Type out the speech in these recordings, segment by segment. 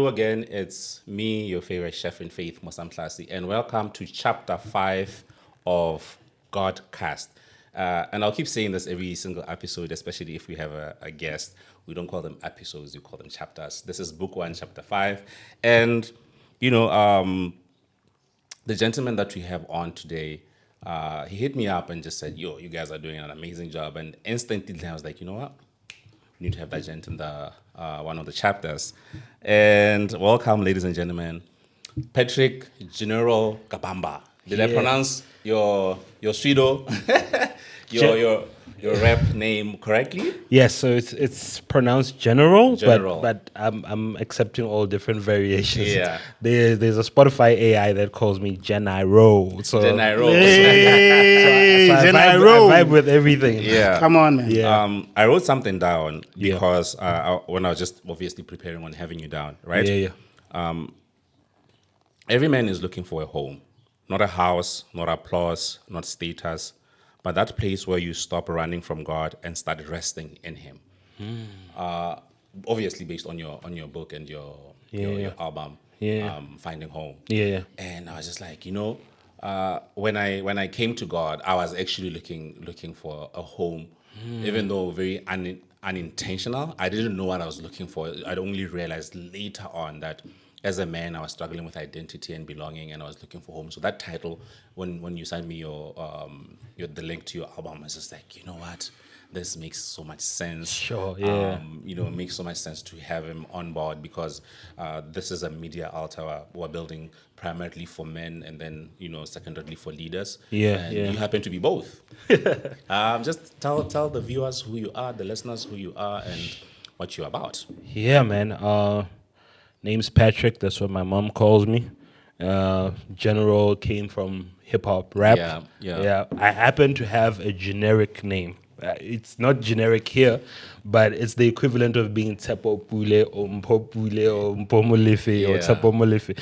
Hello again, it's me, your favorite chef in faith, Musam Classy, and welcome to chapter 5 of GodCast. And I'll keep saying this every single episode, especially if we have a guest. We don't call them episodes, we call them chapters. This is book 1, chapter 5. And, the gentleman that we have on today, he hit me up and just said, yo, you guys are doing an amazing job. And instantly I was like, you know what? We need to have that gent in the one of the chapters. And welcome, ladies and gentlemen, Patrick Genirol Kabamba. Did I pronounce your pseudo, your rap name correctly? Yes, so it's pronounced general. General. But I'm accepting all different variations. Yeah. There's a Spotify AI that calls me Geniro. So Geniro. Hey, so I vibe with everything. Yeah. Come on, man. Yeah. I wrote something down because when I was just obviously preparing on having you down, right? Yeah. Every man is looking for a home, not a house, not applause, not status, but that place where you stop running from God and start resting in Him. Obviously, based on your book and your album, Finding Home. Yeah. And I was just like, when I came to God, I was actually looking for a home, even though very unintentional. I didn't know what I was looking for. I'd only realized later on that as a man, I was struggling with identity and belonging, and I was looking for home. So that title, when you sent me your the link to your album, I was just like, you know what? This makes so much sense. Sure, yeah. It makes so much sense to have him on board because this is a media altar we're building primarily for men and then, secondarily for leaders. And you happen to be both. Just tell the viewers who you are, the listeners who you are, and what you're about. Yeah, man. Name's Patrick. That's what my mom calls me. General came from hip hop rap. Yeah. I happen to have a generic name. It's not generic here, but it's the equivalent of being Tsepo Pule or Mpo Pule or Mpo Molefe or Tsepo Molefe.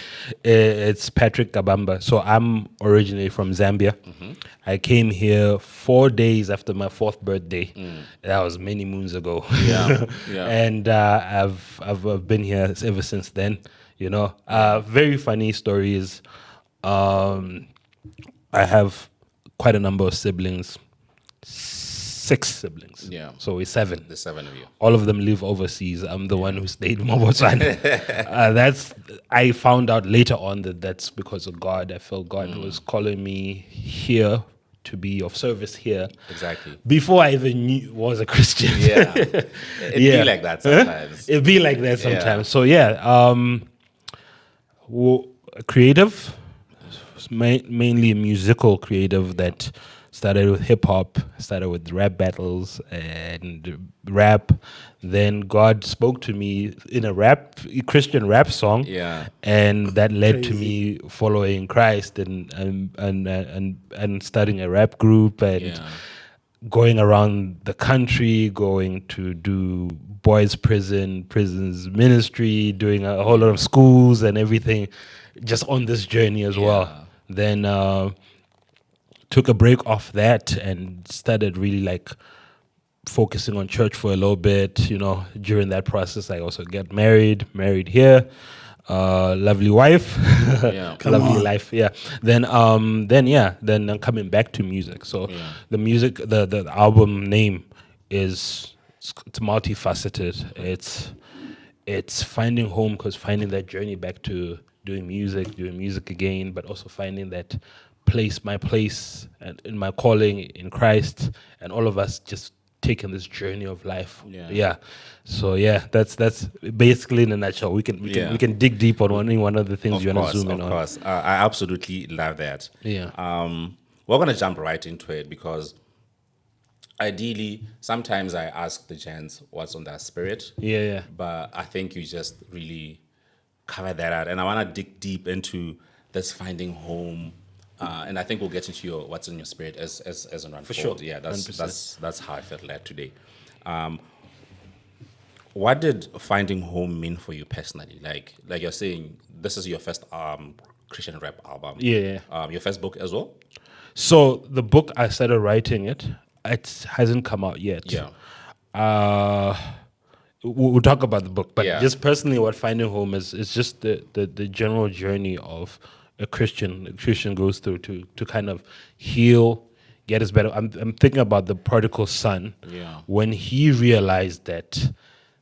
It's Patrick Kabamba. So I'm originally from Zambia. Mm-hmm. I came here 4 days after my 4th birthday. That was many moons ago. Yeah. And I've been here ever since then. Very funny story is I have quite a number of siblings. 6 siblings. Yeah. So we're 7. The 7 of you. All of them live overseas. I'm the one who stayed in Botswana. I found out later on that's because of God. I felt God was calling me here to be of service here. Exactly. Before I even was a Christian. Yeah. It'd be like that sometimes. It'd be like that sometimes. So creative, mainly a musical creative that started with hip hop, started with rap battles and rap. Then God spoke to me in a Christian rap song. Yeah. And that led to me following Christ and starting a rap group and going around the country, going to do boys' prisons ministry, doing a whole lot of schools and everything, just on this journey as well. Then took a break off that and started really focusing on church for a little bit. During that process, I also got married here. Lovely wife, lovely life. Yeah. Then I'm coming back to music. So the music, the album name it's multifaceted. It's finding home because finding that journey back to doing music again, but also finding that my place and in my calling in Christ, and all of us just taking this journey of life. So that's basically in a nutshell. We can dig deep on any one of the things you want to zoom in on. Of course, I absolutely love that. We're gonna jump right into it because ideally, sometimes I ask the gents what's on their spirit. But I think you just really covered that out, and I want to dig deep into this finding home. And I think we'll get into what's in your spirit as an unfold. For sure. Yeah, that's how I felt led today. What did finding home mean for you personally? Like you're saying, this is your first Christian rap album. Your first book as well? So the book, I started writing it. It hasn't come out yet. we'll talk about the book, but Yeah. just personally, what finding home is just the general journey of a Christian. A Christian goes through to kind of heal, get us better. I'm thinking about the prodigal son. Yeah. When he realized that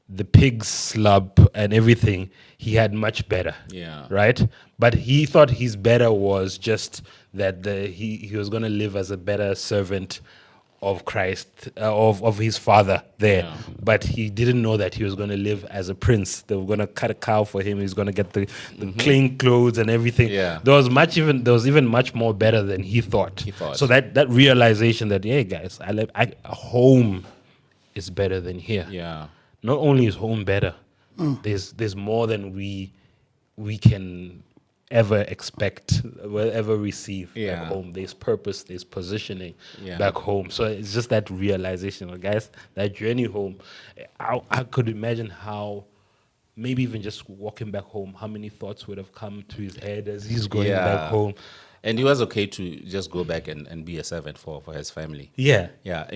the pig's slop and everything, he had much better. Yeah. Right? But he thought his better was just that he was going to live as a better servant of Christ, of his father there. Yeah. But he didn't know that he was going to live as a prince. They were going to cut a cow for him. He's going to get the clean clothes and everything. Yeah. There was even much more better than he thought. So that realization that, hey guys, home is better than here. Yeah. Not only is home better, there's more than we can ever expect, will ever receive back home. There's purpose, there's positioning back home. So it's just that realization, guys, that journey home. I could imagine how, maybe even just walking back home, how many thoughts would have come to his head as he's going back home. And he was okay to just go back and be a servant for his family. Yeah. Yeah.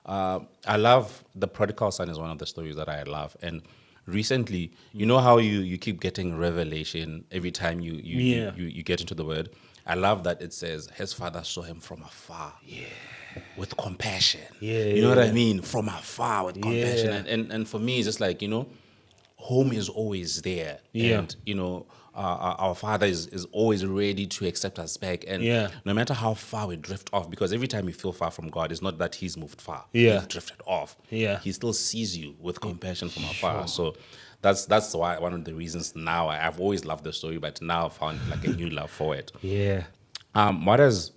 I love the prodigal son is one of the stories that I love. And recently, you know how you keep getting revelation every time you get into the word. I love that it says his father saw him from afar. Yeah. With compassion. Yeah. You know what I mean? From afar with compassion. And for me, it's just like, home is always there. Yeah. And, our Father is always ready to accept us back. And no matter how far we drift off, because every time you feel far from God, it's not that He's moved far. Yeah. You've drifted off. Yeah. He still sees you with compassion from afar. So that's why one of the reasons now I've always loved the story, but now I found like a new love for it. Yeah. What has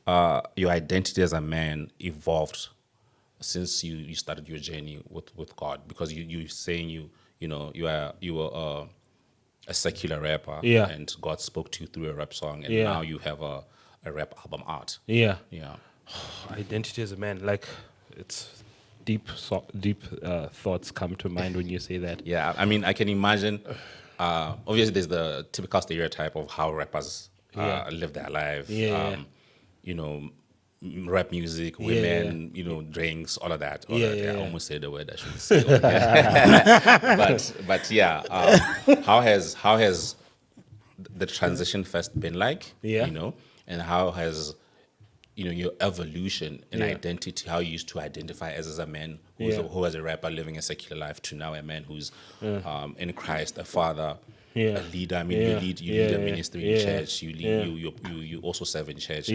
your identity as a man evolved since you started your journey with God? Because you saying you were a secular rapper, and God spoke to you through a rap song, and now you have a rap album out. Yeah. Yeah. Identity as a man, like, it's deep thoughts come to mind when you say that. Yeah, I mean, I can imagine. Obviously, there's the typical stereotype of how rappers live their life. Rap music, women, drinks, all of that. I almost said the word I shouldn't say. How has the transition first been like? Yeah. And how has your evolution in identity, how you used to identify as a man who was a rapper living a secular life to now a man who's in Christ, a father, a leader. I mean, you lead a ministry in church. You also serve in church.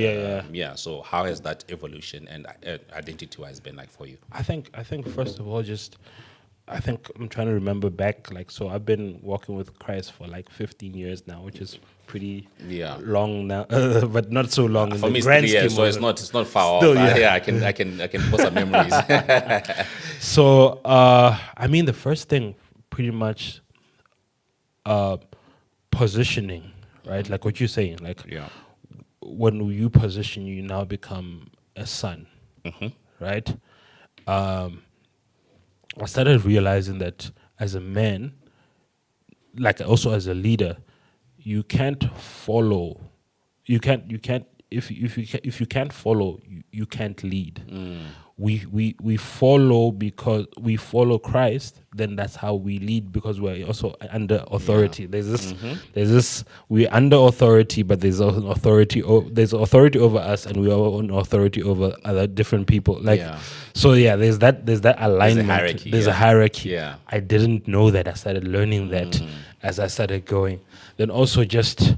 So how has that evolution and identity-wise been like for you? I think first of all, I think I'm trying to remember back. Like, so I've been walking with Christ for like 15 years now, which is pretty long now, but not so long. For me, it's 3 years, so it's not far still, off. I can put some memories. So I mean, the first thing, pretty much, positioning, right? Like what you're saying, like when you position, you now become a son, right? I started realizing that as a man, like also as a leader, you can't follow. You can't. If you can't follow, you can't lead. We follow because we follow Christ. Then that's how we lead, because we're also under authority. There's this. We're under authority, but there's also an authority. There's authority over us, and we are on authority over other different people. So there's that alignment. There's a hierarchy. Yeah. I didn't know that. I started learning that as I started going. Then also just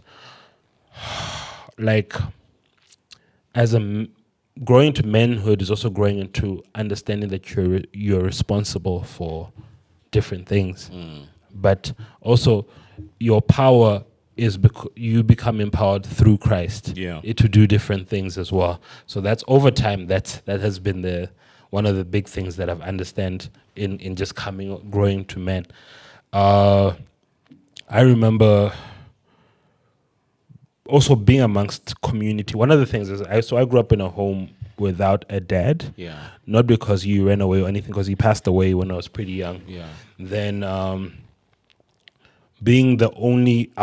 like growing into manhood is also growing into understanding that you're responsible for different things, but also your power is you become empowered through Christ to do different things as well. So that's over time. That has been one of the big things that I've understand in just growing to man. I remember also being amongst community. One of the things is I grew up in a home without a dad. Yeah. Not because he ran away or anything, because he passed away when I was pretty young. Yeah. Then I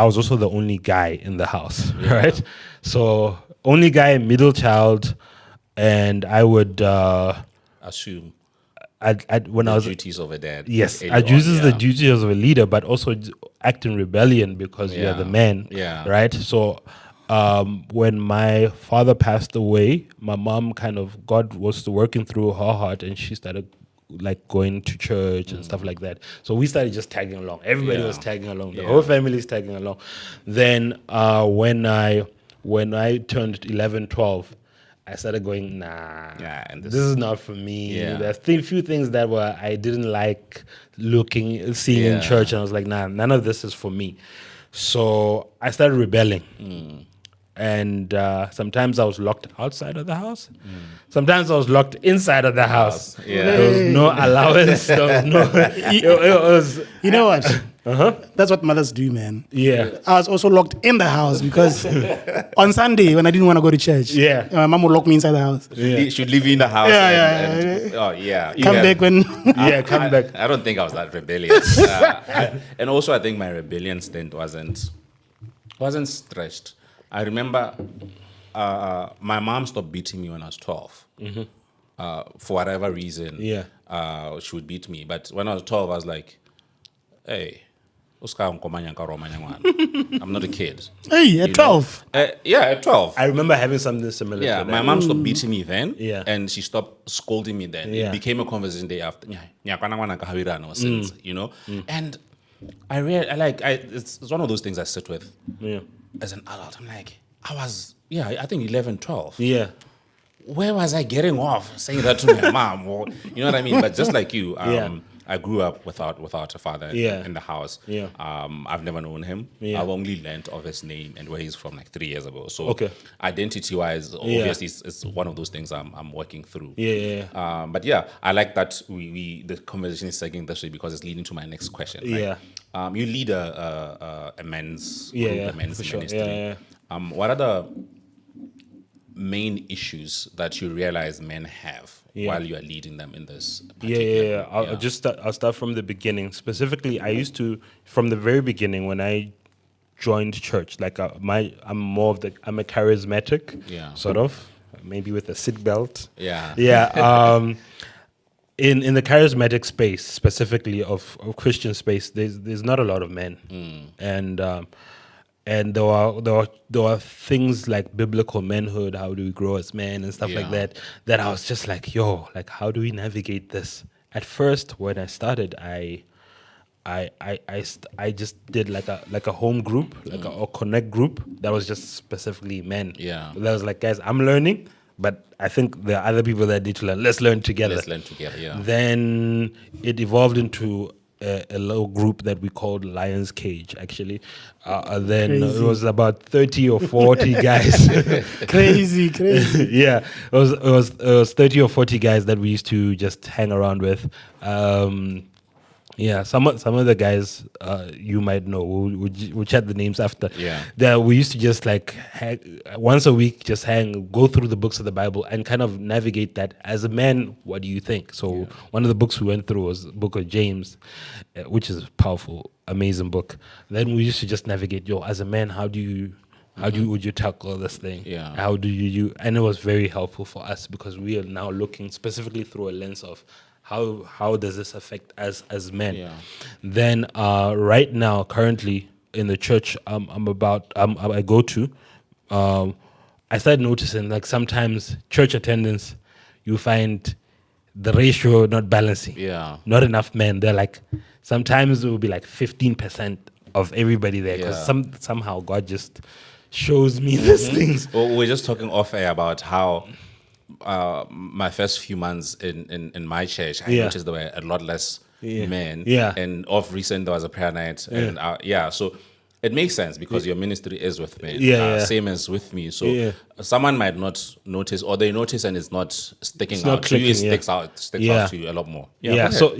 was also the only guy in the house, right? So only guy, middle child, and I would assume. when I was duties of a dad. yes, early I uses on, the yeah. duties of a leader, but also act in rebellion because you're the Yeah. man, Yeah. right? So when my father passed away, my mom God was working through her heart, and she started like going to church and stuff like that. So we started just tagging along. Everybody was Yeah. tagging along. The Yeah. whole family is tagging along. Then when I turned 11, 12, I started going, nah, Yeah, and this is not for me. Yeah. There's a few things that I didn't like seeing in Yeah. church, and I was like, nah, none of this is for me. So I started rebelling. And sometimes I was locked outside of the house. Sometimes I was locked inside of the house. Yeah. There was no allowance. There was no. It was. You know what? That's what mothers do, man. Yeah. I was also locked in the house because on Sunday when I didn't want to go to church, Yeah. my mom would lock me inside the house. He should leave you in the house. Yeah, oh yeah. Come back when. Yeah, come back. I don't think I was that rebellious. And also, I think my rebellion stint wasn't stretched. I remember my mom stopped beating me when I was 12. For whatever reason, Yeah. she would beat me. But when I was 12, I was like, hey, I'm not a kid. Hey, at 12. Yeah, at 12. I remember having something similar. Yeah, to that. my mom stopped beating me then, Yeah. and she stopped scolding me then. Yeah. It became a conversation day after. Since, you know, and it's one of those things I sit with Yeah. as an adult. I'm like, I think 11, 12. Yeah. Where was I getting off saying that to my mom? Or, you know what I mean? But just like you, Yeah. I grew up without a father Yeah. in the house. Yeah. I've never known him. Yeah. I've only learned of his name and where he's from like 3 years ago. So Okay. identity-wise, obviously, it's one of those things I'm working through. Yeah. But yeah, I like that the conversation is segueing this way because it's leading to my next question. Right? Yeah. You lead a men's group, Yeah, a men's for sure. ministry. Yeah. What are the main issues that you realize men have while you are leading them in this particular group? I'll start from the beginning. Specifically, I used to, from the very beginning when I joined church, like I'm a charismatic, sort of, maybe with a seat belt. Yeah. Yeah. In the charismatic space, specifically of Christian space, there's not a lot of men, and there are things like biblical manhood, how do we grow as men and stuff like that I was just like, how do we navigate this? At first, when I started, I just did like a home group, like a connect group that was just specifically men. Yeah. That was like, guys, I'm learning, but I think there are other people that need to learn. Let's learn together. Yeah. Then it evolved into a little group that we called Lion's Cage, actually. Then Crazy. it was about 30 or 40 guys. Crazy. Yeah, it was 30 or 40 guys that we used to just hang around with. Yeah, some of the guys you might know. We'll chat the names after. Yeah. That we used to just like once a week, just go through the books of the Bible and kind of navigate that. As a man, what do you think? So one of the books we went through was the book of James, which is a powerful, amazing book. Then we used to just navigate. As a man, how would you tackle this thing? Yeah. How do you? And it was very helpful for us because we are now looking specifically through a lens of how does this affect us as men? Yeah. Then right now, currently in the church I go to, I started noticing like sometimes church attendance, you find the ratio not balancing. Yeah. Not enough men. They're like sometimes it will be like 15% of everybody there because somehow God just shows me these things. Well, we're just talking off air about how my first few months in my church, I noticed there were a lot less men. Yeah. And of recent, there was a prayer night. And so it makes sense because your ministry is with men. Same as with me. So someone might not notice, or they notice and it's not sticking not out to you. It clicking, sticks out to you a lot more. So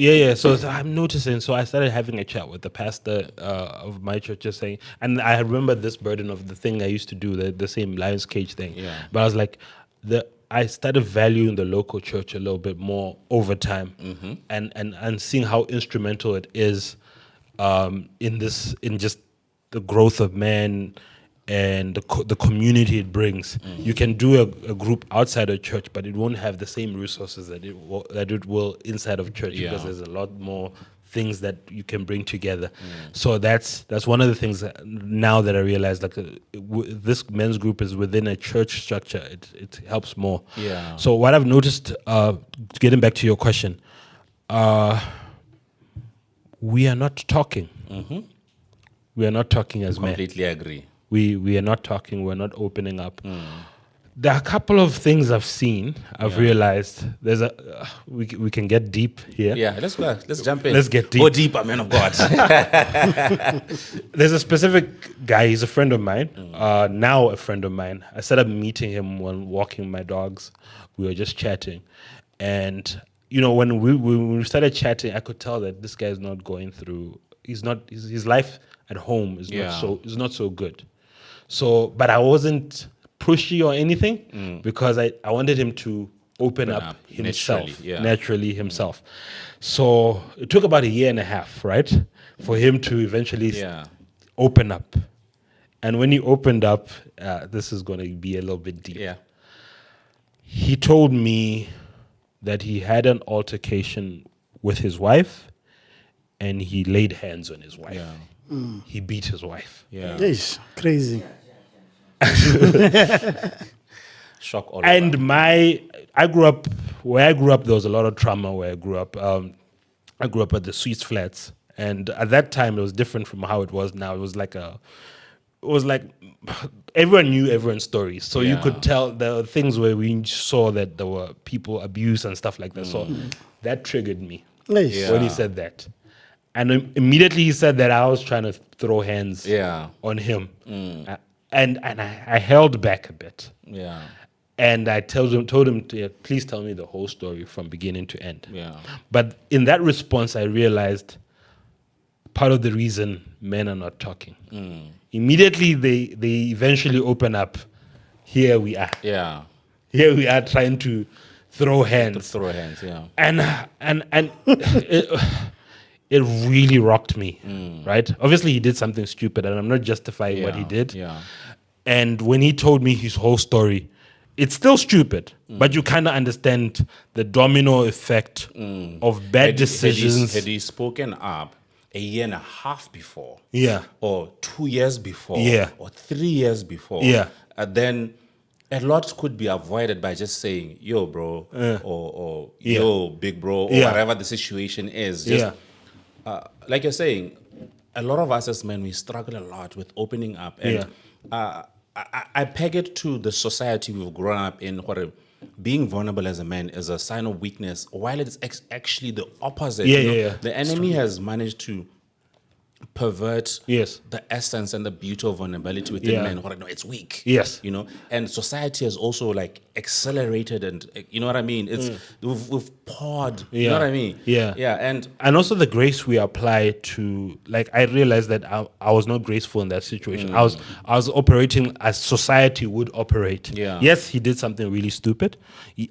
I'm noticing. So I started having a chat with the pastor of my church, just saying, and I remember this burden of the thing I used to do, the same Lion's Cage thing. Yeah. But I was like, I started valuing the local church a little bit more over time, and seeing how instrumental it is in just the growth of man and the community it brings. You can do a group outside of church, but it won't have the same resources that it will inside of church, because there's a lot more things that you can bring together. So that's one of the things that now that I realize, like this men's group is within a church structure. It helps more. Yeah. So what I've noticed, getting back to your question, we are not talking. We are not talking as men. Completely agree. We are not talking. We're not opening up. There are a couple of things I've seen. I've realized there's we can get deep here. Yeah, let's go. Let's jump in. Let's get deep. Go deeper, man of God. There's a specific guy. He's a friend of mine. Now a friend of mine. I started meeting him when walking my dogs. We were just chatting, and when we started chatting, I could tell that this guy is not going through. He's not. His life at home is not so good. So, but I wasn't pushy or anything, because I wanted him to open up himself naturally himself. So it took about 1.5 years, right, for him to eventually open up. And when he opened up, this is going to be a little bit deep. Yeah. He told me that he had an altercation with his wife, and he laid hands on his wife. Yeah. He beat his wife. Yeah. Yes, crazy. Shock all And over. where I grew up, there was a lot of trauma where I grew up. I grew up at the Sweets Flats, and at that time it was different from how it was now. It was like everyone knew everyone's stories, so you could tell there were things where we saw that there were people abuse and stuff like that. So that triggered me Nice. when he said that, and immediately he said that I was trying to throw hands on him, and I held back a bit. Yeah. And I told him to please tell me the whole story from beginning to end. Yeah. But in that response, I realized part of the reason men are not talking. Immediately, they eventually open up. Here we are. Yeah. Here we are trying to throw hands. Yeah. And it really rocked me, right? Obviously, he did something stupid, and I'm not justifying what he did. Yeah. And when he told me his whole story, it's still stupid, but you kind of understand the domino effect of bad decisions. Had he spoken up 1.5 years before, or 2 years before, or 3 years before, then a lot could be avoided by just saying, yo, bro, or yo, big bro, or whatever the situation is. Just, like you're saying, a lot of us as men, we struggle a lot with opening up. And I peg it to the society we've grown up in, where being vulnerable as a man is a sign of weakness, while it's actually the opposite. The enemy has managed to pervert the essence and the beauty of vulnerability within men. Where, no, it's weak. And society has also like accelerated, and you know what I mean. It's we've poured. You know what I mean. And also the grace we apply to, like, I realized that I was not graceful in that situation. I was operating as society would operate. Yes, he did something really stupid,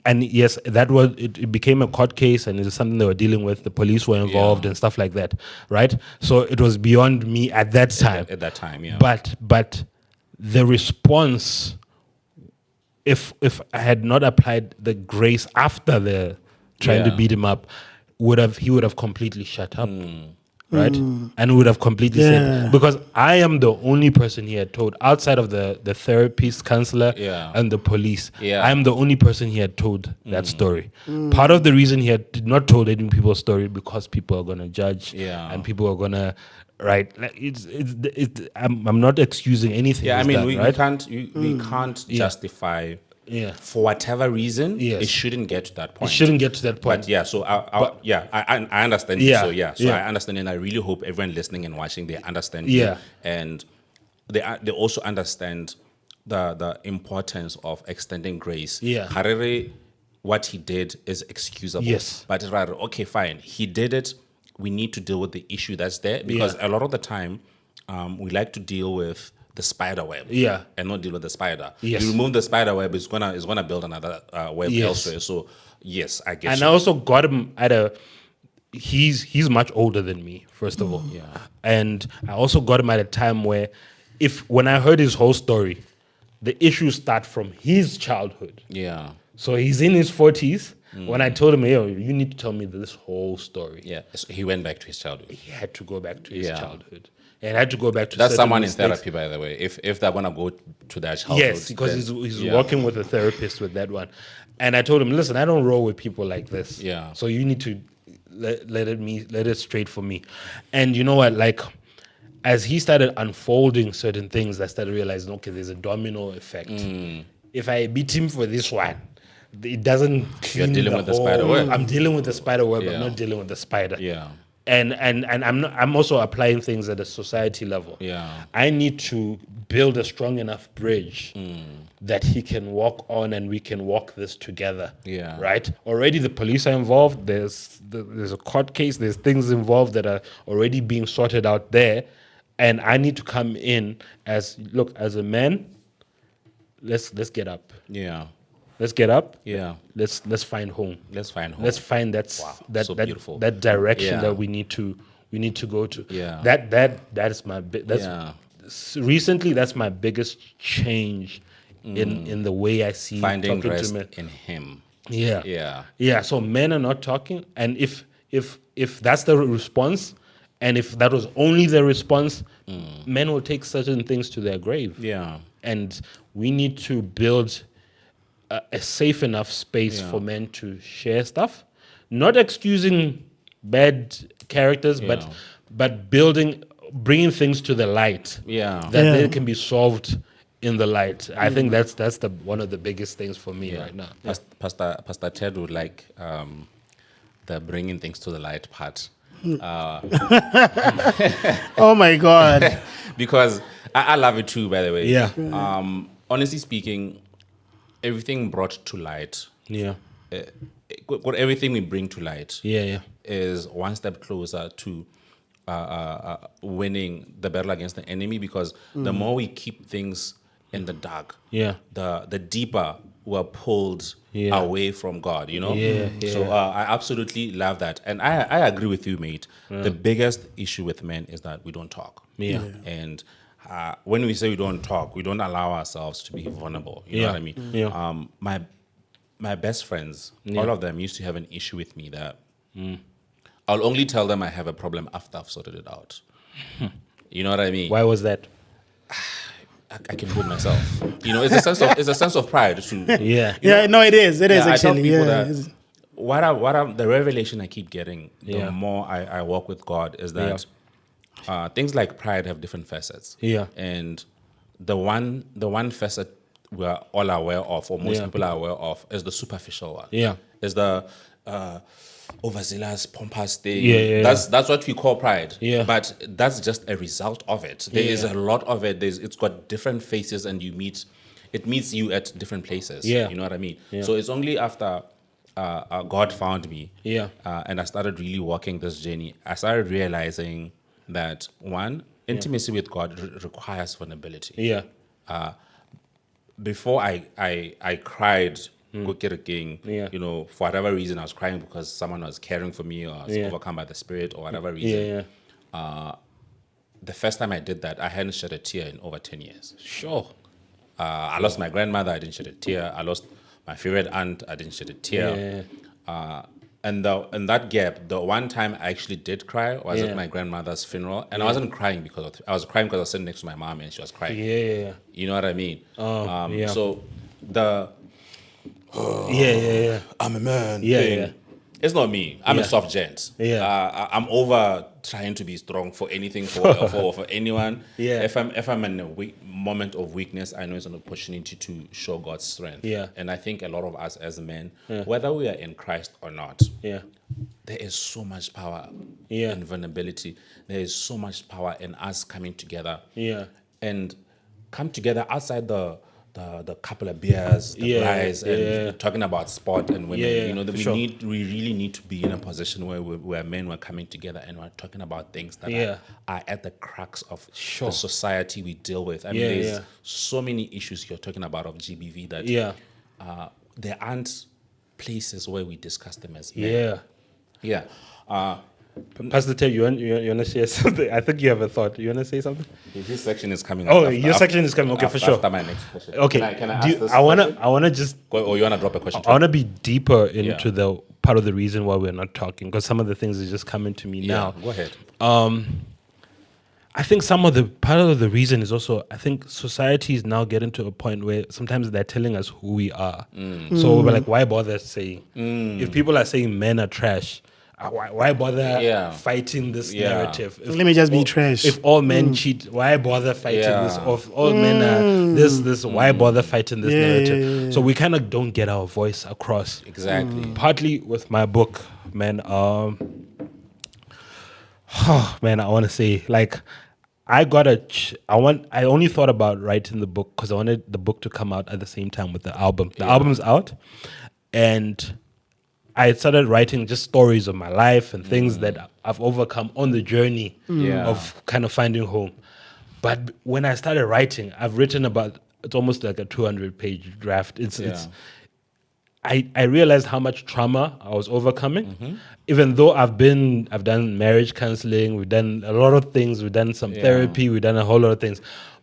and yes, it became a court case, and it was something they were dealing with. The police were involved and stuff like that, right? So it was beyond me at that time. But the response, if I had not applied the grace after the trying to beat him up, he would have completely shut up. Right? And would have completely said, because I am the only person he had told outside of the therapist, counselor, and the police. I am the only person he had told that story. Part of the reason he did not told any people's story, because people are going to judge and people are going to, right? I'm not excusing anything. I mean, we right? can't justify. For whatever reason, it shouldn't get to that point. But so I understand. I understand, and I really hope everyone listening and watching, they understand. And they also understand the importance of extending grace. Harere, what he did is excusable. But it's rather, okay, fine, he did it. We need to deal with the issue that's there, because a lot of the time, we like to deal with the spider web, and not deal with the spider. You remove the spider web, it's gonna build another web elsewhere. So yes, I guess. And I also got him at he's much older than me, first of all. And I also got him at a time where if when I heard his whole story, the issues start from his childhood. Yeah. So he's in his 40s. When I told him, yo, you need to tell me this whole story. Yeah. So he went back to his childhood. He had to go back to his Yeah. childhood. And had to go back to That's certain someone in mistakes. therapy, by the way. If they're gonna go to their childhood, Yes, because he's yeah. working with a therapist with that one. And I told him, listen, I don't roll with people like this. Yeah. So you need to let it straight for me. And you know what? Like, as he started unfolding certain things, I started realizing, okay, there's a domino effect. If I beat him for this one, it doesn't clean dealing the with the whole- spider web. I'm dealing with the spider web. Yeah. I'm not dealing with the spider. Yeah. And I'm also applying things at a society level. Yeah. I need to build a strong enough bridge that he can walk on and we can walk this together. Yeah. Right? Already the police are involved. There's a court case. There's things involved that are already being sorted out there. And I need to come in as a man, let's get up. Yeah. Let's get up. Yeah. Let's find home. Let's find home. Let's find that so beautiful. that direction Yeah. that we need to go to. Yeah. That is my Yeah. recently that's my biggest change in the way I see Finding talking rest to men. in him. Yeah. Yeah. Yeah. So men are not talking, and if that's the response, and if that was only the response, men will take certain things to their grave. Yeah. And we need to build a safe enough space Yeah. for men to share stuff, not excusing bad characters, Yeah. but bringing things to the light. Yeah. That Yeah. they can be solved in the light. I think that's the one of the biggest things for me right now. Pastor Ted would like the bringing things to the light part. Oh my God. Because I love it too, by the way. Yeah. Honestly speaking, everything brought to light, Yeah. everything we bring to light Yeah. is one step closer to winning the battle against the enemy, because the more we keep things in the dark, Yeah. the deeper we're pulled Yeah. away from God, you know? Yeah, So I absolutely love that. And I agree with you, mate. The biggest issue with men is that we don't talk. Yeah. And when we say we don't talk, we don't allow ourselves to be vulnerable. You know what I mean? Yeah. My best friends, all of them used to have an issue with me that I'll only tell them I have a problem after I've sorted it out. You know what I mean? Why was that? I can do it myself. You know, it's a sense of pride too. Yeah. Yeah, no, it is. It is I tell actually. people Yeah. that what I'm the revelation I keep getting the Yeah. more I walk with God is that things like pride have different facets. Yeah. And the one facet we're all aware of, or most Yeah. people are aware of, is the superficial one. Yeah. Is the overzealous, pompous thing. Yeah. That's what we call pride. Yeah. But that's just a result of it. There is Yeah. a lot of it. It's got different faces, and it meets you at different places. Yeah. You know what I mean? Yeah. So it's only after God found me, Yeah. and I started really walking this journey, I started realizing that one, intimacy with God requires vulnerability. Yeah. Before I cried, Yeah. you know, for whatever reason, I was crying because someone was caring for me, or I was Yeah. overcome by the Spirit, or whatever reason. Yeah. The first time I did that, I hadn't shed a tear in over 10 years. Sure. I lost my grandmother, I didn't shed a tear. I lost my favorite aunt, I didn't shed a tear. And in that gap, the one time I actually did cry was Yeah. at my grandmother's funeral, and I wasn't crying I was crying because I was sitting next to my mom and she was crying. Yeah. You know what I mean? Yeah. So the Yeah. I'm a man Yeah, thing, yeah. it's not me. I'm Yeah. a soft gent. Yeah. I'm over trying to be strong for anything for anyone. Yeah. If I'm in a moment of weakness, I know it's an opportunity to show God's strength. Yeah. And I think a lot of us as men, whether we are in Christ or not, Yeah. there is so much power Yeah. in vulnerability. There is so much power in us coming together. Yeah. And come together outside the couple of beers, the Yeah, guys, and yeah. talking about sport and women. Yeah, you know, that for we sure. really need to be in a position where men were coming together and we're talking about things that Yeah. are at the crux of Sure. the society we deal with. I mean, Yeah, there's yeah. so many issues you're talking about of GBV that Yeah. there aren't places where we discuss them as men. Yeah. Yeah. Pastor Terry, you want to share something? I think you have a thought. You want to say something? His section is coming. Oh, your section is coming. Okay, for sure. After my next question. Okay. Can I ask this I wanna question? just. Or you wanna drop a question? I wanna be deeper into the part of the reason why we're not talking, because some of the things are just coming to me now. Go ahead. I think part of the reason is also, I think society is now getting to a point where sometimes they're telling us who we are. So we're like, why bother saying? If people are saying men are trash, why bother fighting this narrative? Let me just be trash. If all men cheat, why bother fighting this? Or if all men are this, why bother fighting this narrative? So we kind of don't get our voice across. Exactly. Partly with my book, man. Man, I want to say, like, I only thought about writing the book because I wanted the book to come out at the same time with the album. The album's out, and I started writing just stories of my life and things that I've overcome on the journey of kind of finding home. But when I started writing, I've written about, it's almost like a 200-page draft. I realized how much trauma I was overcoming. Even though I've done marriage counseling, we've done a lot of things, we've done some therapy, we've done a whole lot of things.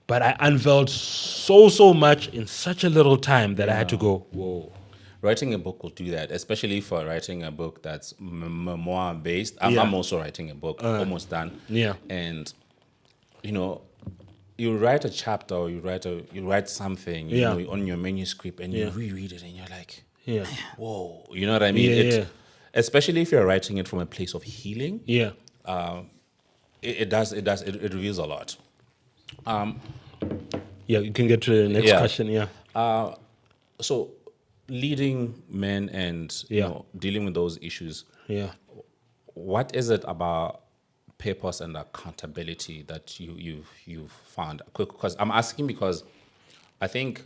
But I unveiled so much in such a little time that I had to go, whoa. Writing a book will do that, especially for writing a book that's memoir based. I'm also writing a book, almost done. Yeah. And, you write a chapter or you write something you know, on your manuscript and you reread it and you're like, whoa, you know what I mean? Especially if you're writing it from a place of healing. Yeah. It reveals a lot. You can get to the next question. So leading men and dealing with those issues. What is it about purpose and accountability that you've found? Because I'm asking because I think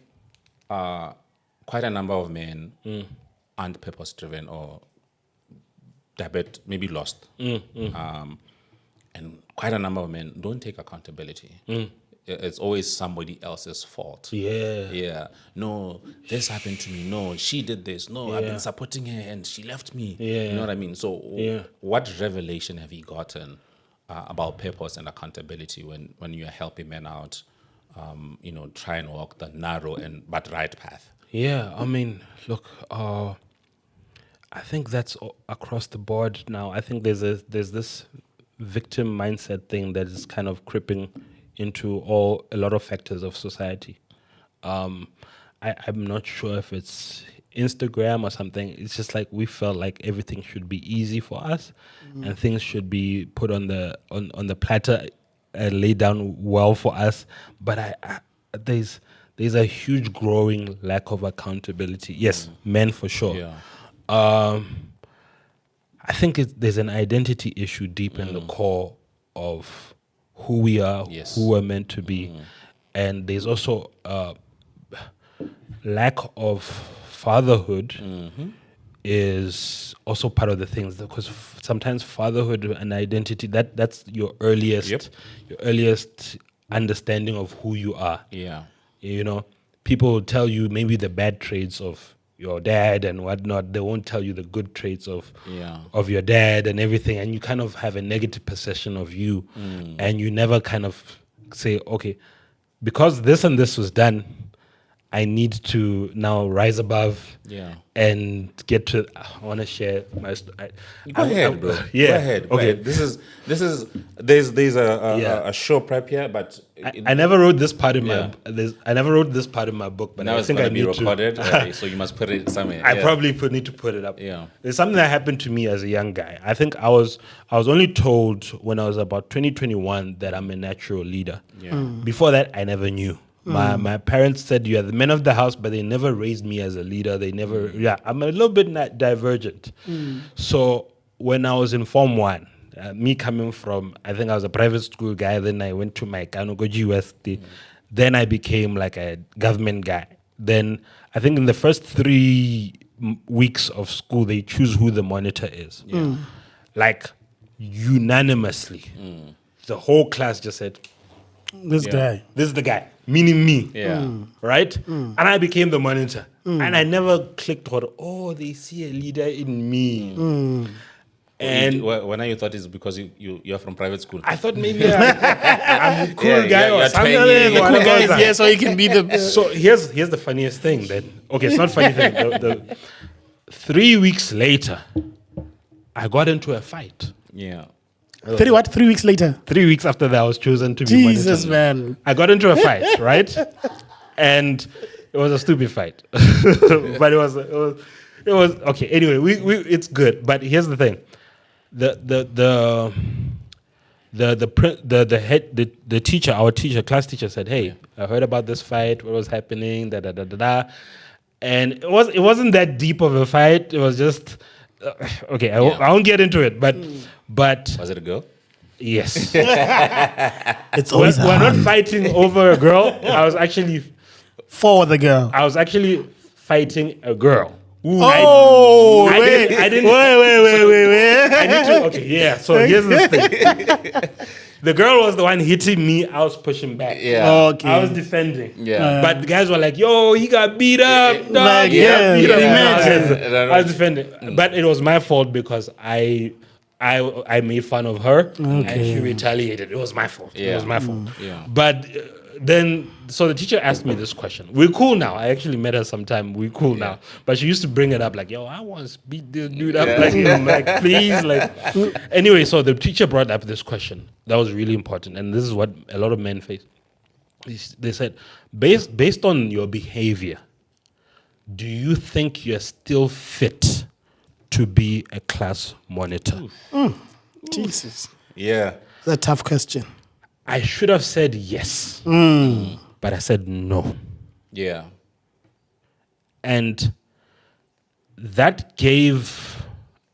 quite a number of men aren't purpose driven or they're maybe lost. And quite a number of men don't take accountability. It's always somebody else's fault. No, this happened to me. No, she did this. No, I've been supporting her and she left me. You know what I mean? So what revelation have you gotten about purpose and accountability when you're helping men out, try and walk the narrow but right path? I mean, look, I think that's across the board now. I think there's this victim mindset thing that is kind of creeping into a lot of factors of society. I'm not sure if it's Instagram or something. It's just like we felt like everything should be easy for us, and things should be put on the platter and laid down well for us. But there's a huge growing lack of accountability. Yes, men for sure. I think there's an identity issue deep in the core of who we are, who we're meant to be. And there's also lack of fatherhood is also part of the things, because sometimes fatherhood and identity, that's your earliest understanding of who you are. People will tell you maybe the bad traits of your dad and whatnot. They won't tell you the good traits of your dad and everything, and you kind of have a negative perception of you, and you never kind of say, okay, because this and this was done, I need to now rise above and get to. I want to share my story. Go ahead, bro. Go ahead. Okay. There's a show prep here, but I never wrote this part in my. I never wrote this part in my book, but now I think I need need to be recorded. So you must put it somewhere. I probably need to put it up. There's something that happened to me as a young guy. I think I was only told when I was about 2021 that I'm a natural leader. Before that, I never knew. My parents said you are the men of the house, but they never raised me as a leader. They never, I'm a little bit divergent. So when I was in Form 1, me coming from, I think I was a private school guy, then I went to my Kanogo University, then I became like a government guy. Then I think in the first 3 weeks of school, they choose who the monitor is. Like unanimously, the whole class just said, This guy. This is the guy, meaning me. Right? And I became the monitor. And I never clicked on, they see a leader in me. And when you thought it's because you're from private school. I thought maybe I'm a cool guy or you're something. twanging. The cool whatever. guy is here so he can be the. So here's the funniest thing that it's not funny thing. The 3 weeks later, I got into a fight. Yeah. 3 weeks later. 3 weeks after that, I was chosen to be Jesus, monitor. man. I got into a fight, right? And it was a stupid fight, but it was okay. Anyway, we it's good. But here's the thing: the teacher, our teacher, class teacher, said, "Hey, I heard about this fight. What was happening? Da da da da da." And it wasn't that deep of a fight. It was just okay. I won't get into it, but Was it a girl? yes, It's always we're not hard. fighting over a girl. I was actually fighting a girl. Ooh, Oh, I wait. didn't- Wait. I need to, okay, yeah. So here's the thing. The girl was the one hitting me. I was pushing back. Yeah. Okay. I was defending. Yeah. But the guys were like, yo, he got beat up. Dog. Like, He got yeah, beat up. imagine. I was defending. But it was my fault because I made fun of her and she retaliated. It was my fault. It Yeah. was my fault. Yeah. But then, so the teacher asked me this question. We're cool now. I actually met her sometime. We're cool now. But she used to bring it up like, yo, I want to beat this dude up. Like, I'm like, please. Like, anyway, so the teacher brought up this question. That was really important. And this is what a lot of men face. They said, based on your behavior, do you think you're still fit to be a class monitor? Jesus. Yeah. That's a tough question. I should have said yes, but I said no. Yeah. And that gave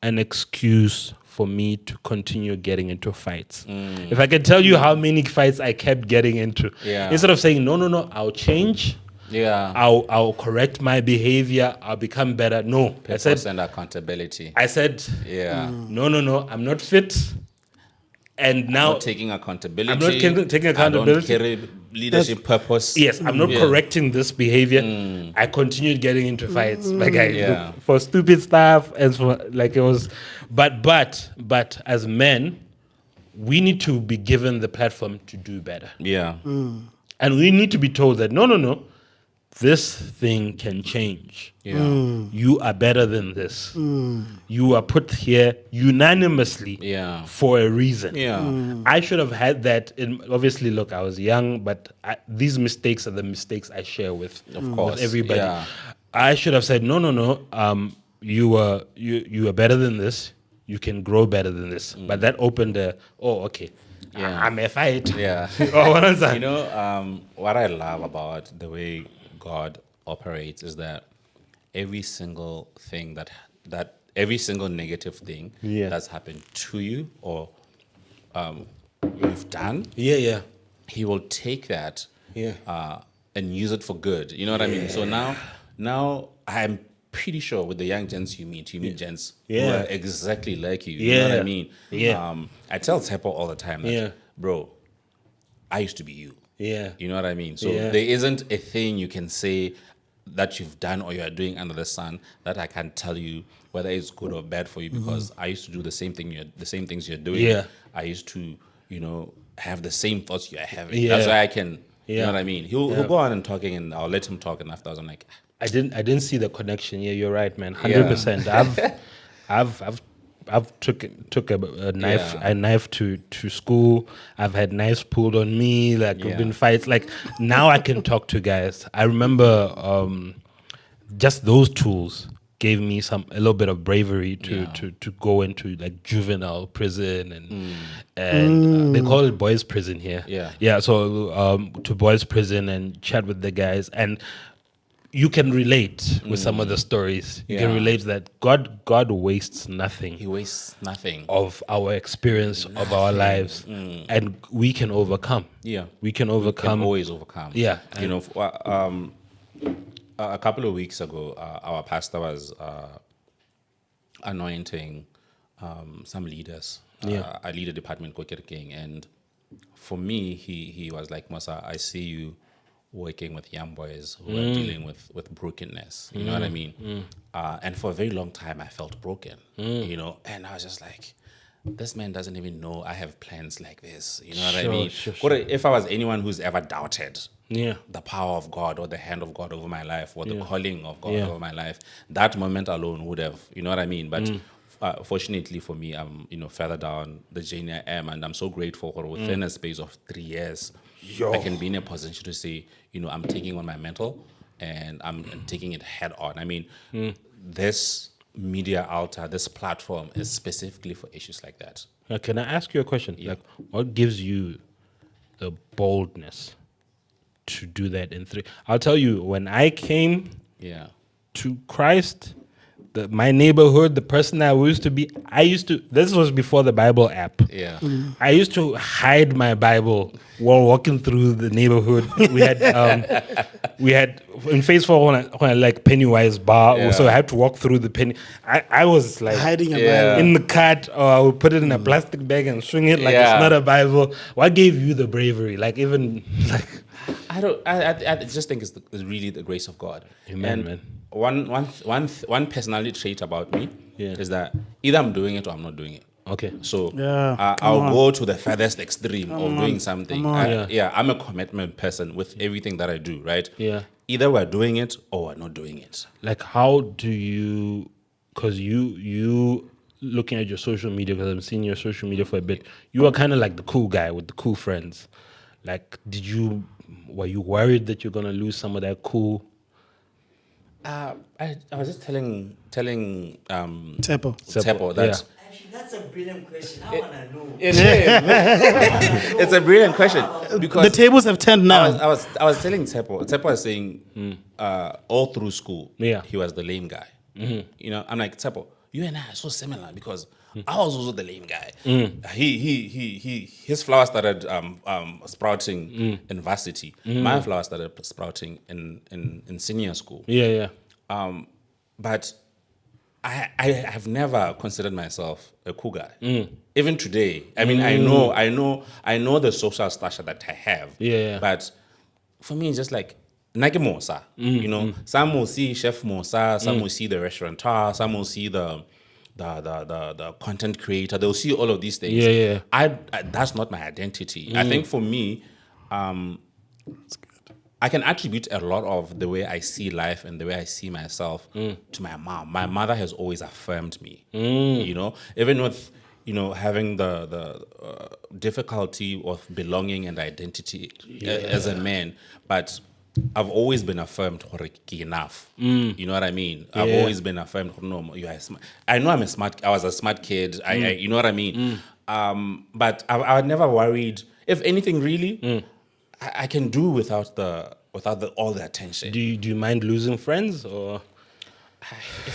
an excuse for me to continue getting into fights. If I can tell you how many fights I kept getting into, instead of saying, no, I'll change, I'll correct my behavior, I'll become better. No, Purpose and accountability. I said, no, I'm not fit. And now Not taking accountability. I'm not taking accountability. I don't carry leadership purpose. Yes, I'm not correcting this behavior. I continued getting into fights, for stupid stuff and for like it was. But as men, we need to be given the platform to do better, Yeah. and we need to be told that no, this thing can change. Yeah. You are better than this. You are put here unanimously for a reason. Yeah. I should have had that. Obviously, look, I was young, but these mistakes are the mistakes I share with, course, with everybody. yeah. I should have said, no. You are better than this. You can grow better than this. But that opened okay. Yeah. I'm a fight. Yeah. What is that? You know, what I love about the way God operates is that every single thing every single negative thing that's happened to you or you've done, He will take that and use it for good. You know what I mean? So now I'm pretty sure with the young gents you meet gents who are exactly like you. You know what I mean? I tell Tsepo all the time that, bro, I used to be you. Yeah. You know what I mean? So there isn't a thing you can say that you've done or you're doing under the sun that I can tell you whether it's good or bad for you because I used to do the same things you're doing. Yeah. I used to, have the same thoughts you're having. That's why I can, you know what I mean? He'll go on and talking and I'll let him talk and afterwards I'm like, I didn't see the connection. Yeah, you're right, man. 100%. I've took a knife to school. I've had knives pulled on me. Like we've been fights. Like now I can talk to guys. I remember just those tools gave me a little bit of bravery to go into like juvenile prison and they call it boys prison here. So to boys prison and chat with the guys and. You can relate with some of the stories. You can relate that God wastes nothing. He wastes nothing of our experience of our lives, and we can overcome. Yeah, we can overcome. We can always overcome. Yeah, a couple of weeks ago, our pastor was anointing some leaders. I lead a department called King, and for me, he was like, Mosa, I see you working with young boys who are dealing with brokenness. You know what I mean? And for a very long time, I felt broken. You know, and I was just like, this man doesn't even know I have plans like this. You know what I mean? If I was anyone who's ever doubted the power of God or the hand of God over my life or the calling of God over my life, that moment alone would have, you know what I mean? But fortunately for me, I'm, you know, further down the journey I am, and I'm so grateful for within a space of 3 years, I can be in a position to say, you know, I'm taking on my mental and I'm taking it head on. I mean, this media altar, this platform is specifically for issues like that. Can I ask you a question? Like, what gives you the boldness to do that in 3? I'll tell you, when I came to Christ, my neighborhood, the person I used to be, this was before the Bible app. Yeah. I used to hide my Bible while walking through the neighborhood. We had in phase 4 when I like Pennywise bar, so I had to walk through the penny. I was like Hiding a Bible. in the cart, or I would put it in a plastic bag and swing it like it's not a Bible. What gave you the bravery? Like, even like, I just think it's really the grace of God. Amen, and man. one personality trait about me is that either I'm doing it or I'm not doing it. Okay. So Yeah, I'll go to the furthest extreme of doing something. I'm a commitment person with everything that I do, right? Yeah. Either we're doing it or we're not doing it. Like, how do you, because you looking at your social media, because I've seen your social media for a bit, you are kind of like the cool guy with the cool friends. Like, were you worried that you're going to lose some of that cool? I was just telling Tepo. Tepo that Actually, that's a brilliant question. I want to know. it's a brilliant question because The tables have turned now. I was telling Tepo. Tepo was saying all through school, he was the lame guy. You know, I'm like, Tepo, you and I are so similar because I was also the lame guy. His flower started sprouting in varsity. My flower started sprouting in senior school. But I have never considered myself a cool guy. Even today, I mean, I know the social stature that I have. But for me, it's just like Nike Mosa. You know, some will see Chef Mosa, some will see the restaurateur, some will see the content creator. They'll see all of these things. I that's not my identity. I think for me, I can attribute a lot of the way I see life and the way I see myself to my mom. My mother has always affirmed me. You know, even with, you know, having the difficulty of belonging and identity as a man, but I've always been affirmed enough. You know what I mean? I've always been affirmed. No, you are smart. I know I was a smart kid. I you know what I mean? But I never worried. If anything, really, I can do without all the attention. Do you mind losing friends, or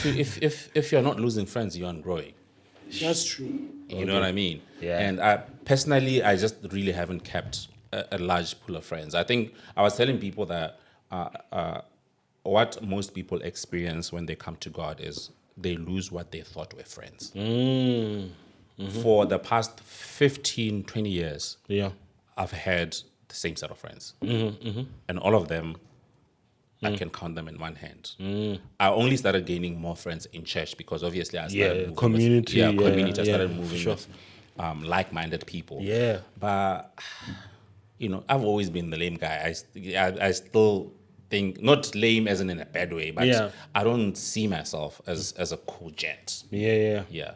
If you're not losing friends, you aren't growing. That's true. You know what I mean? Yeah. And personally, I just really haven't kept a large pool of friends. I think I was telling people that what most people experience when they come to God is they lose what they thought were friends. For the past 15, 20 years, I've had the same set of friends. And all of them, I can count them in one hand. I only started gaining more friends in church because obviously I started moving community. I started moving with like-minded people. But you know, I've always been the lame guy. I still think, not lame as in a bad way, but I don't see myself as a cool gent. Yeah.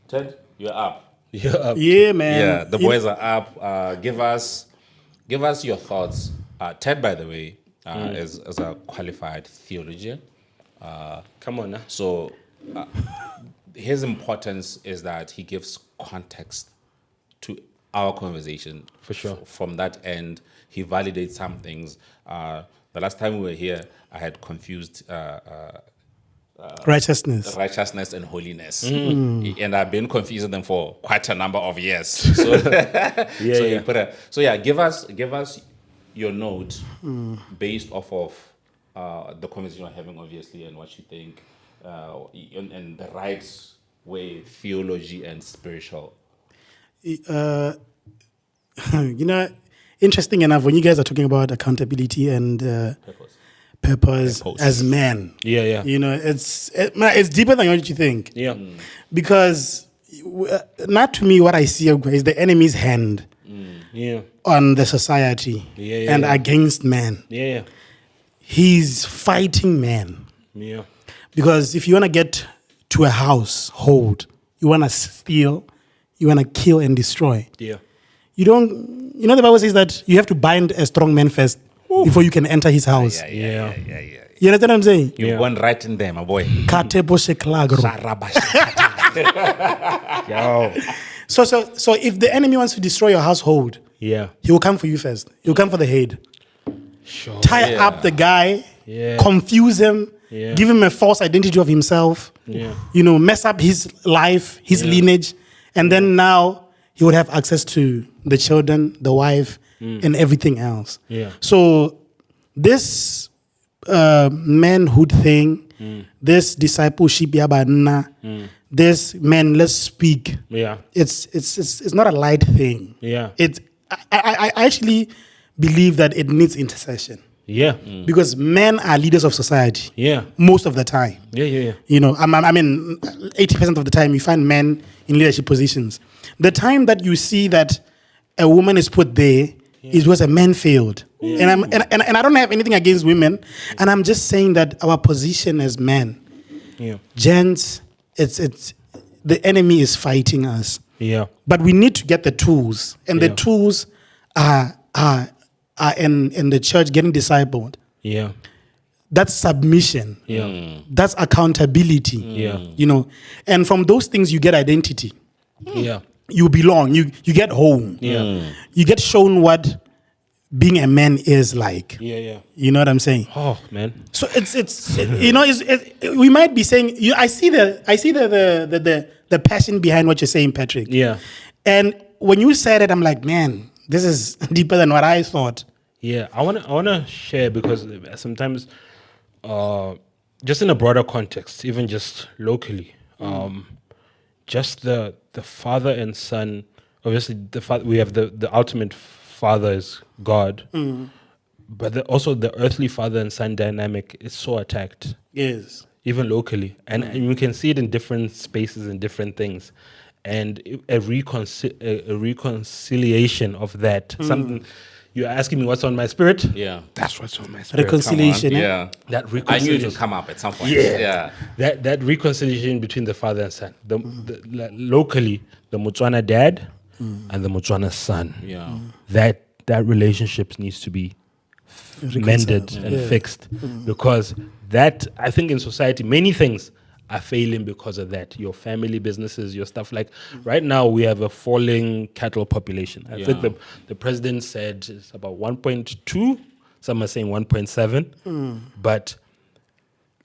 Ted, you're up. Yeah, man. Yeah, the boys are up. Give us your thoughts. Ted, by the way, is a qualified theologian. come on now? So his importance is that he gives context to our conversation. For sure. From that end, he validates some things. The last time we were here, I had confused Righteousness. and holiness, and I've been confusing them for quite a number of years. So, give us your note based off of the conversation we're having, obviously, and what you think, and the right way, theology and spiritual. You know, interesting enough, when you guys are talking about accountability and purpose as men, Yeah. you know, it's deeper than what you think. Yeah. Because not to me, what I see is the enemy's hand Yeah. on the society and against man. Yeah. He's fighting man. Yeah. Because if you want to get to a household, you want to steal, you want to kill and destroy. Yeah. You don't, the Bible says that you have to bind a strong man first before you can enter his house. Yeah. You understand what I'm saying? You've gone right in there, my boy. Katebo sheklagro. Yo. So if the enemy wants to destroy your household, Yeah. he will come for you first. He will come for the head. Sure. Tie up the guy, Yeah. confuse him, Yeah. give him a false identity of himself, Yeah. mess up his life, his lineage, and then now he would have access to the children, the wife, and everything else. Yeah. So this manhood thing, this discipleship, yabanna, this man, let's speak. Yeah. It's not a light thing. Yeah. I actually believe that it needs intercession Yeah. because men are leaders of society. Yeah. Most of the time. Yeah. I mean, 80% of the time you find men in leadership positions. The time that you see that a woman is put there is because a man failed. And I don't have anything against women. And I'm just saying that our position as men, gents, it's the enemy is fighting us. Yeah. But we need to get the tools, and the tools are in the church getting discipled. Yeah. That's submission. Yeah. That's accountability. Yeah. And from those things you get identity. Yeah. You belong. You get home. Yeah. You get shown what being a man is like. Yeah. You know what I'm saying? Oh man. So we might be saying I see the passion behind what you're saying, Patrick. Yeah. And when you said it, I'm like, man, this is deeper than what I thought. Yeah, I wanna share because sometimes, just in a broader context, even just locally, just the father and son. Obviously, we have the ultimate father is God, but also the earthly father and son dynamic is so attacked. Yes. Even locally, and we can see it in different spaces and different things, and a reconciliation of that. Something you're asking me what's on my spirit. Yeah. That's what's on my spirit. Reconciliation. Yeah. That I knew it reconciliation. would come up at some point. Yeah. That reconciliation between the father and son. Locally, the Motswana dad and the Motswana son. Yeah. That relationship needs to be mended and fixed, because that, I think, in society many things are failing because of that. Your family businesses, your stuff. Like right now we have a falling cattle population. I think the president said it's about 1.2, some are saying 1.7, but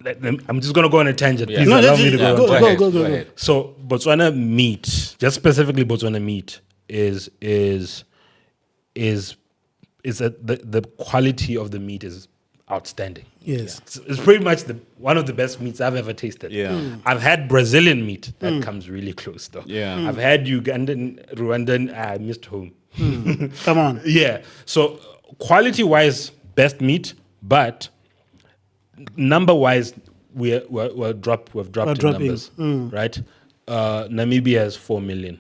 I'm just going to go on a tangent. Please allow me to go. So Botswana meat, just specifically Botswana meat, is that the quality of the meat is outstanding. Yes. It's pretty much one of the best meats I've ever tasted. Yeah. I've had Brazilian meat that comes really close though. Yeah. I've had Ugandan, Rwandan. I missed home. Come on. Yeah. So quality-wise, best meat, but number-wise, we've dropped in numbers, right? Namibia has 4 million.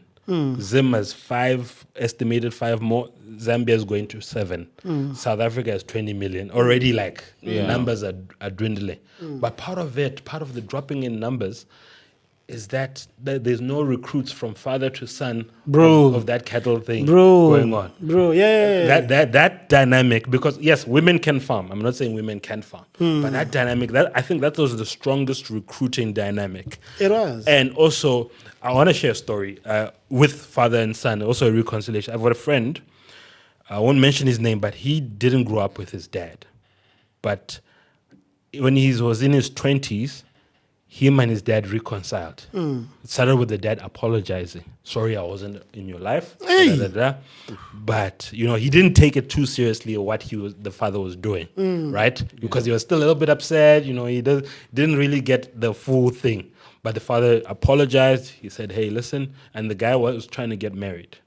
Zim has 5, estimated 5 more. Zambia is going to 7. South Africa has 20 million. Already, numbers are dwindling. But part of the dropping in numbers is that there's no recruits from father to son of that cattle thing going on. That dynamic, because yes, women can farm. I'm not saying women can farm, but that dynamic, I think that was the strongest recruiting dynamic. It was. And also, I want to share a story with father and son, also a reconciliation. I've got a friend, I won't mention his name, but he didn't grow up with his dad. But when he was in his 20s, him and his dad reconciled. It started with the dad apologizing. Sorry, I wasn't in your life. But, he didn't take it too seriously what the father was doing, right? Because he was still a little bit upset. He didn't really get the full thing. But the father apologized. He said, hey, listen. And the guy was trying to get married.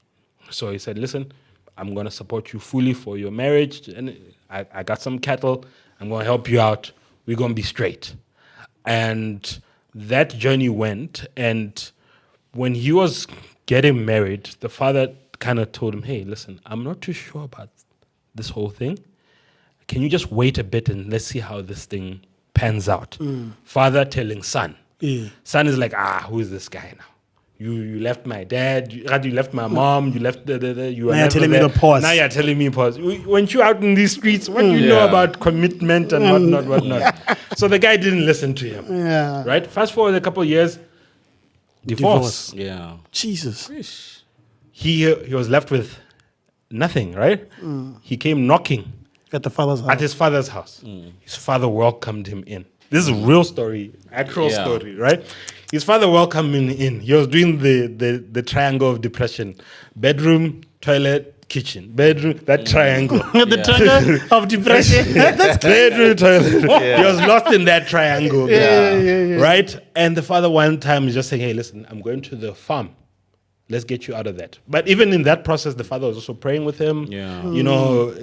So he said, listen, I'm going to support you fully for your marriage. And I got some cattle. I'm going to help you out. We're going to be straight. And that journey went. And when he was getting married, the father kind of told him, hey, listen, I'm not too sure about this whole thing. Can you just wait a bit and let's see how this thing pans out? Father telling son. Yeah. Son is like, who is this guy now? You left my dad, you left my mom, you left you were Now you're telling me there. to pause. Now you're telling me pause. Weren't you out in these streets? What do you know about commitment and whatnot? So the guy didn't listen to him. Yeah. Right? Fast forward a couple of years, divorce. Yeah. Jesus. He was left with nothing, right? He came knocking At the father's house. at his father's house. His father welcomed him in. This is a real story, actual Yeah. story, right? His father welcomed him in. He was doing the triangle of depression: bedroom, toilet, kitchen. Bedroom, that triangle. The triangle of depression. That's Bedroom, toilet. He was lost in that triangle, yeah. right? And the father one time is just saying, "Hey, listen, I'm going to the farm. Let's get you out of that." But even in that process, the father was also praying with him. Yeah. You know,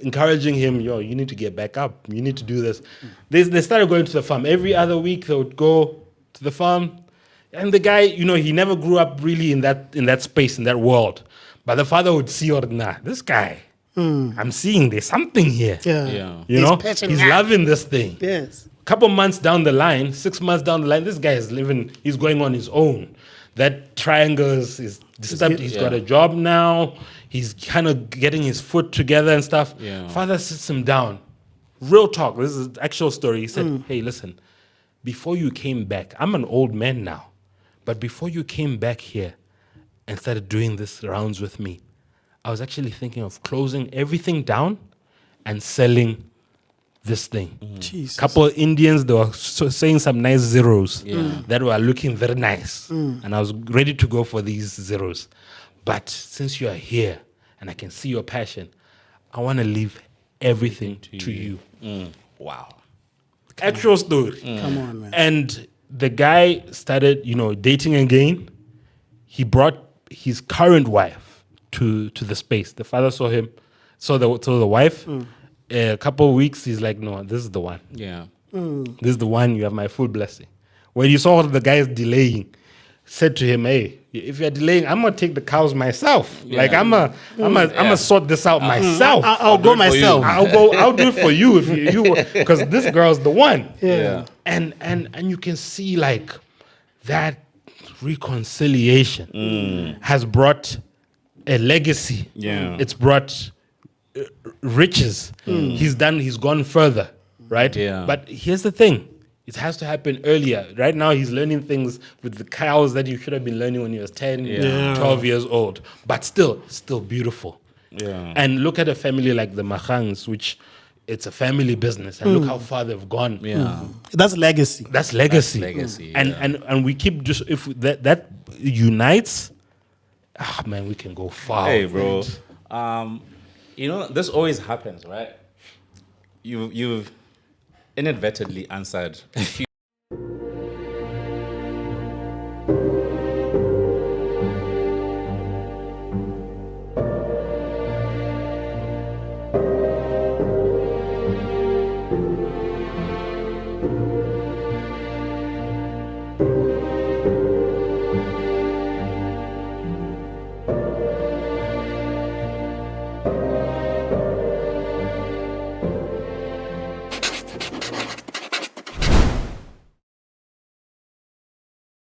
encouraging him, you need to get back up. You need to do this. They started going to the farm. Every other week they would go to the farm. And the guy, he never grew up really in that space, in that world. But the father would see, this guy, I'm seeing there's something here. Yeah. Yeah. You know, passionate. he's loving this thing. Yes. Couple months down the line, 6 months down the line, this guy is he's going on his own. That triangle is disturbed. He's got a job now. He's kind of getting his foot together and stuff. Yeah. Father sits him down. Real talk. This is an actual story. He said, hey, listen, before you came back, I'm an old man now, but before you came back here and started doing this rounds with me, I was actually thinking of closing everything down and selling this thing. Jesus. Couple of Indians, they were saying some nice zeros that were looking very nice. And I was ready to go for these zeros. But since you are here and I can see your passion, I want to leave everything to you. Wow. Actual story. Come on, man. And the guy started, dating again. He brought his current wife to the space. The father saw the wife. A couple of weeks, he's like, no, this is the one. Yeah. This is the one. You have my full blessing. When you saw the guy is delaying, said to him, hey, if you're delaying, I'm gonna take the cows myself. Yeah. Like I'm gonna sort this out myself. I'll go myself. I'll do it for you if you because this girl's the one. Yeah. And you can see like that reconciliation has brought a legacy. Yeah. It's brought riches. He's gone further, right? Yeah. But here's the thing. It has to happen earlier. Right now, he's learning things with the cows that you should have been learning when you was 10, 12 years old. But still beautiful. Yeah. And look at a family like the Mahangs, which it's a family business. And look how far they've gone. Yeah. That's legacy. That's legacy. legacy, And we keep just, if that unites, man, we can go far. Hey, with bro. it. This always happens, right? You've inadvertently answered a few